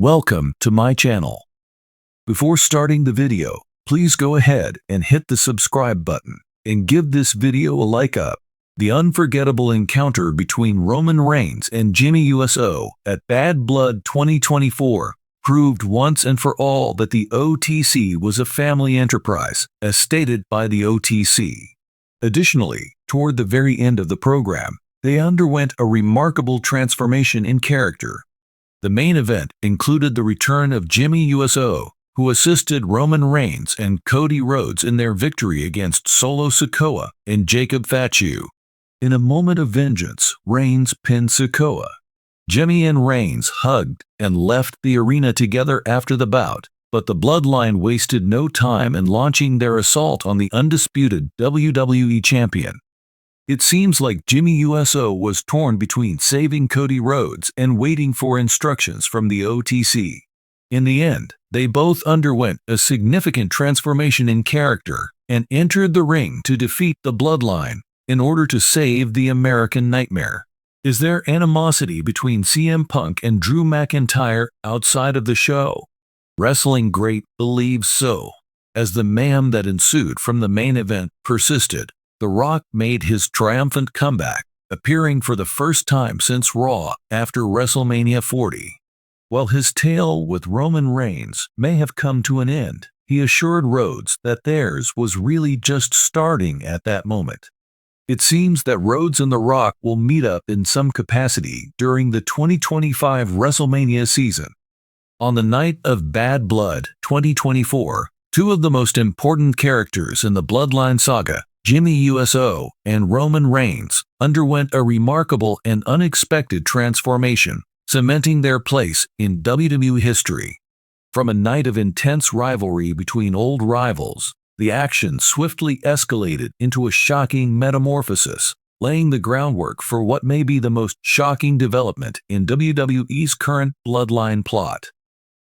Welcome to my channel. Before starting the video, please go ahead and hit the subscribe button and give this video a like up. The unforgettable encounter between Roman Reigns and Jimmy USO at Bad Blood 2024 proved once and for all that the OTC was a family enterprise, as stated by the OTC. Additionally, toward the very end of the program, they underwent a remarkable transformation in character. The main event included the return of Jimmy USO, who assisted Roman Reigns and Cody Rhodes in their victory against Solo Sikoa and Jacob Fatu. In a moment of vengeance, Reigns pinned Sikoa. Jimmy and Reigns hugged and left the arena together after the bout, but the Bloodline wasted no time in launching their assault on the undisputed WWE Champion. It seems like Jimmy USO was torn between saving Cody Rhodes and waiting for instructions from the OTC. In the end, they both underwent a significant transformation in character and entered the ring to defeat the Bloodline in order to save the American Nightmare. Is there animosity between CM Punk and Drew McIntyre outside of the show? Wrestling Great believes so. As the mayhem that ensued from the main event persisted, The Rock made his triumphant comeback, appearing for the first time since Raw after WrestleMania 40. While his tale with Roman Reigns may have come to an end, he assured Rhodes that theirs was really just starting at that moment. It seems that Rhodes and The Rock will meet up in some capacity during the 2025 WrestleMania season. On the night of Bad Blood 2024, two of the most important characters in the Bloodline saga, Jimmy USO and Roman Reigns, underwent a remarkable and unexpected transformation, cementing their place in WWE history. From a night of intense rivalry between old rivals, the action swiftly escalated into a shocking metamorphosis, laying the groundwork for what may be the most shocking development in WWE's current Bloodline plot.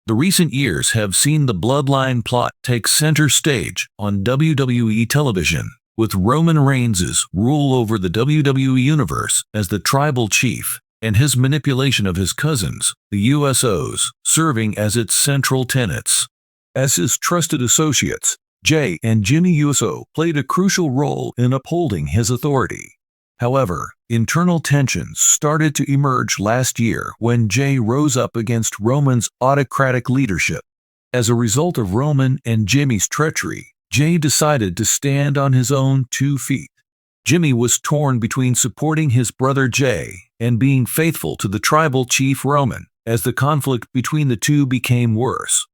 The recent years have seen the Bloodline plot take center stage on WWE television, with Roman Reigns' rule over the WWE Universe as the Tribal Chief and his manipulation of his cousins, the USOs, serving as its central tenets. As his trusted associates, Jay and Jimmy USO played a crucial role in upholding his authority. However, internal tensions started to emerge last year when Jay rose up against Roman's autocratic leadership. As a result of Roman and Jimmy's treachery, Jay decided to stand on his own 2 feet. Jimmy was torn between supporting his brother Jay and being faithful to the tribal chief Roman as the conflict between the two became worse.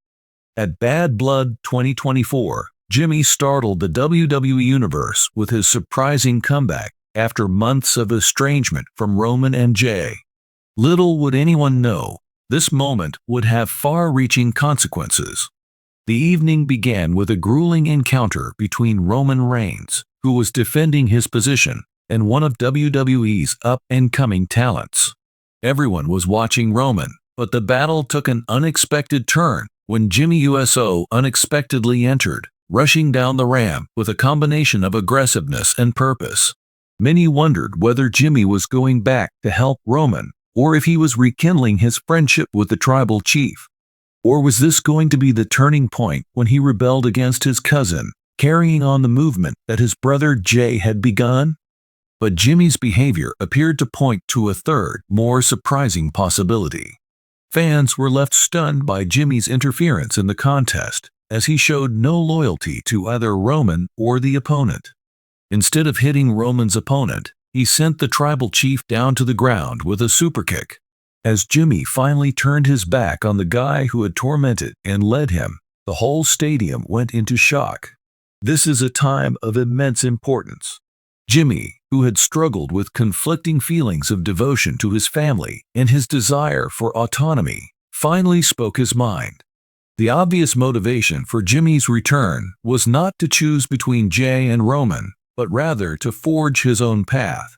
At Bad Blood 2024, Jimmy startled the WWE Universe with his surprising comeback after months of estrangement from Roman and Jay. Little would anyone know, this moment would have far-reaching consequences. The evening began with a grueling encounter between Roman Reigns, who was defending his position, and one of WWE's up-and-coming talents. Everyone was watching Roman, but the battle took an unexpected turn when Jimmy USO unexpectedly entered, rushing down the ramp with a combination of aggressiveness and purpose. Many wondered whether Jimmy was going back to help Roman, or if he was rekindling his friendship with the tribal chief. Or was this going to be the turning point when he rebelled against his cousin, carrying on the movement that his brother Jay had begun? But Jimmy's behavior appeared to point to a third, more surprising possibility. Fans were left stunned by Jimmy's interference in the contest, as he showed no loyalty to either Roman or the opponent. Instead of hitting Roman's opponent, he sent the tribal chief down to the ground with a superkick. As Jimmy finally turned his back on the guy who had tormented and led him, the whole stadium went into shock. This is a time of immense importance. Jimmy, who had struggled with conflicting feelings of devotion to his family and his desire for autonomy, finally spoke his mind. The obvious motivation for Jimmy's return was not to choose between Jay and Roman, but rather to forge his own path.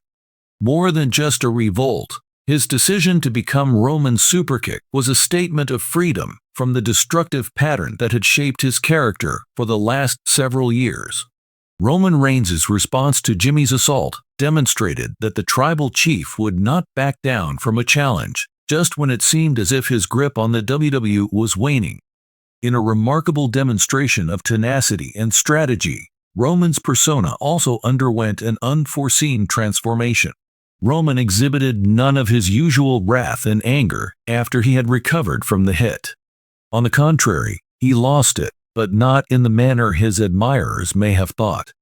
More than just a revolt, his decision to become Roman's superkick was a statement of freedom from the destructive pattern that had shaped his character for the last several years. Roman Reigns' response to Jimmy's assault demonstrated that the tribal chief would not back down from a challenge, just when it seemed as if his grip on the WWE was waning. In a remarkable demonstration of tenacity and strategy, Roman's persona also underwent an unforeseen transformation. Roman exhibited none of his usual wrath and anger after he had recovered from the hit. On the contrary, he lost it, but not in the manner his admirers may have thought.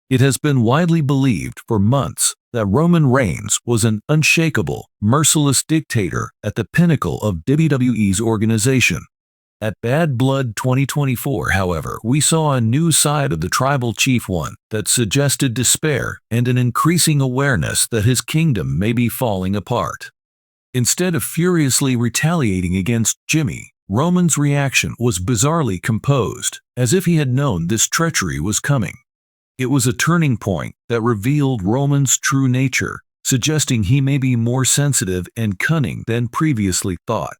It has been widely believed for months that Roman Reigns was an unshakable, merciless dictator at the pinnacle of WWE's organization. At Bad Blood 2024, however, we saw a new side of the tribal chief, one that suggested despair and an increasing awareness that his kingdom may be falling apart. Instead of furiously retaliating against Jimmy, Roman's reaction was bizarrely composed, as if he had known this treachery was coming. It was a turning point that revealed Roman's true nature, suggesting he may be more sensitive and cunning than previously thought.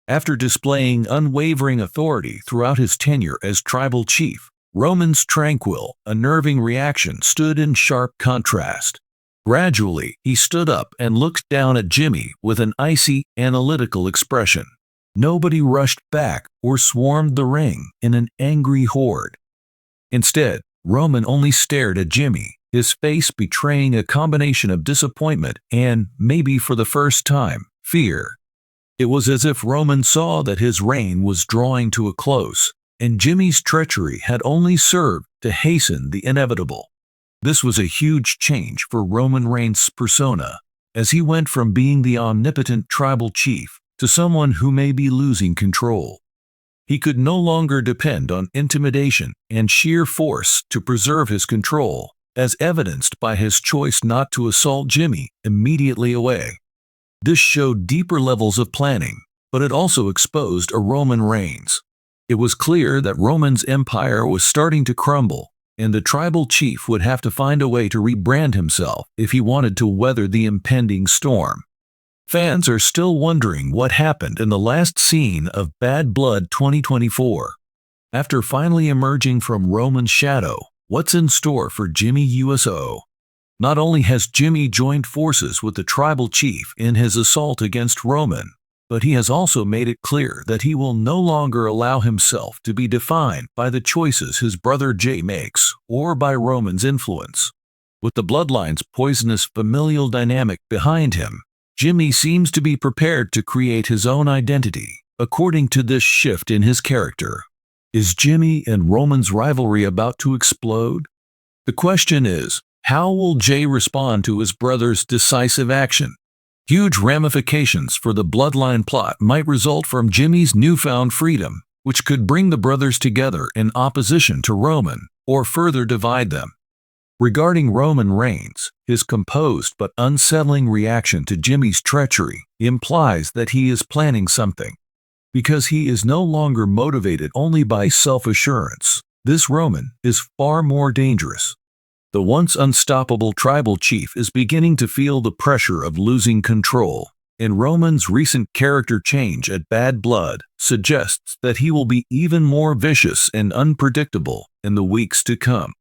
After displaying unwavering authority throughout his tenure as tribal chief, Roman's tranquil, unnerving reaction stood in sharp contrast. Gradually, he stood up and looked down at Jimmy with an icy, analytical expression. Nobody rushed back or swarmed the ring in an angry horde. Instead, Roman only stared at Jimmy, his face betraying a combination of disappointment and, maybe for the first time, fear. It was as if Roman saw that his reign was drawing to a close, and Jimmy's treachery had only served to hasten the inevitable. This was a huge change for Roman Reigns' persona, as he went from being the omnipotent tribal chief to someone who may be losing control. He could no longer depend on intimidation and sheer force to preserve his control, as evidenced by his choice not to assault Jimmy immediately away. This showed deeper levels of planning, but it also exposed a Roman Reigns. It was clear that Roman's empire was starting to crumble, and the tribal chief would have to find a way to rebrand himself if he wanted to weather the impending storm. Fans are still wondering what happened in the last scene of Bad Blood 2024. After finally emerging from Roman's shadow, what's in store for Jimmy USO? Not only has Jimmy joined forces with the tribal chief in his assault against Roman, but he has also made it clear that he will no longer allow himself to be defined by the choices his brother Jay makes or by Roman's influence. With the bloodline's poisonous familial dynamic behind him, Jimmy seems to be prepared to create his own identity, according to this shift in his character. Is Jimmy and Roman's rivalry about to explode? The question is, how will Jay respond to his brother's decisive action? Huge ramifications for the bloodline plot might result from Jimmy's newfound freedom, which could bring the brothers together in opposition to Roman, or further divide them. Regarding Roman Reigns, his composed but unsettling reaction to Jimmy's treachery implies that he is planning something. Because he is no longer motivated only by self-assurance, this Roman is far more dangerous. The once unstoppable tribal chief is beginning to feel the pressure of losing control, and Roman's recent character change at Bad Blood suggests that he will be even more vicious and unpredictable in the weeks to come.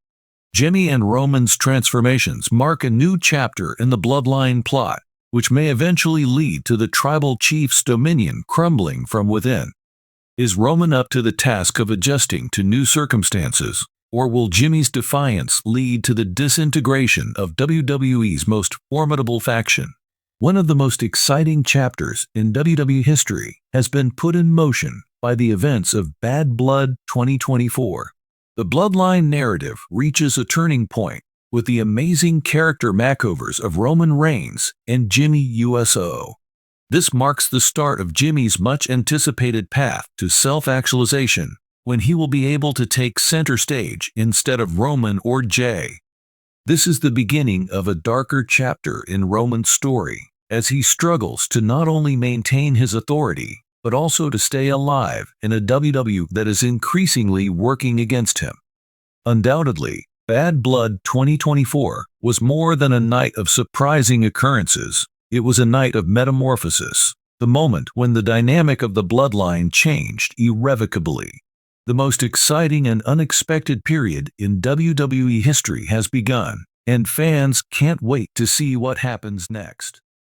Jimmy and Roman's transformations mark a new chapter in the bloodline plot, which may eventually lead to the tribal chief's dominion crumbling from within. Is Roman up to the task of adjusting to new circumstances, or will Jimmy's defiance lead to the disintegration of WWE's most formidable faction? One of the most exciting chapters in WWE history has been put in motion by the events of Bad Blood 2024. The bloodline narrative reaches a turning point with the amazing character makeovers of Roman Reigns and Jimmy USO. This marks the start of Jimmy's much-anticipated path to self-actualization, when he will be able to take center stage instead of Roman or Jay. This is the beginning of a darker chapter in Roman's story, as he struggles to not only maintain his authority, but also to stay alive in a WWE that is increasingly working against him. Undoubtedly, Bad Blood 2024 was more than a night of surprising occurrences. It was a night of metamorphosis, the moment when the dynamic of the bloodline changed irrevocably. The most exciting and unexpected period in WWE history has begun, and fans can't wait to see what happens next.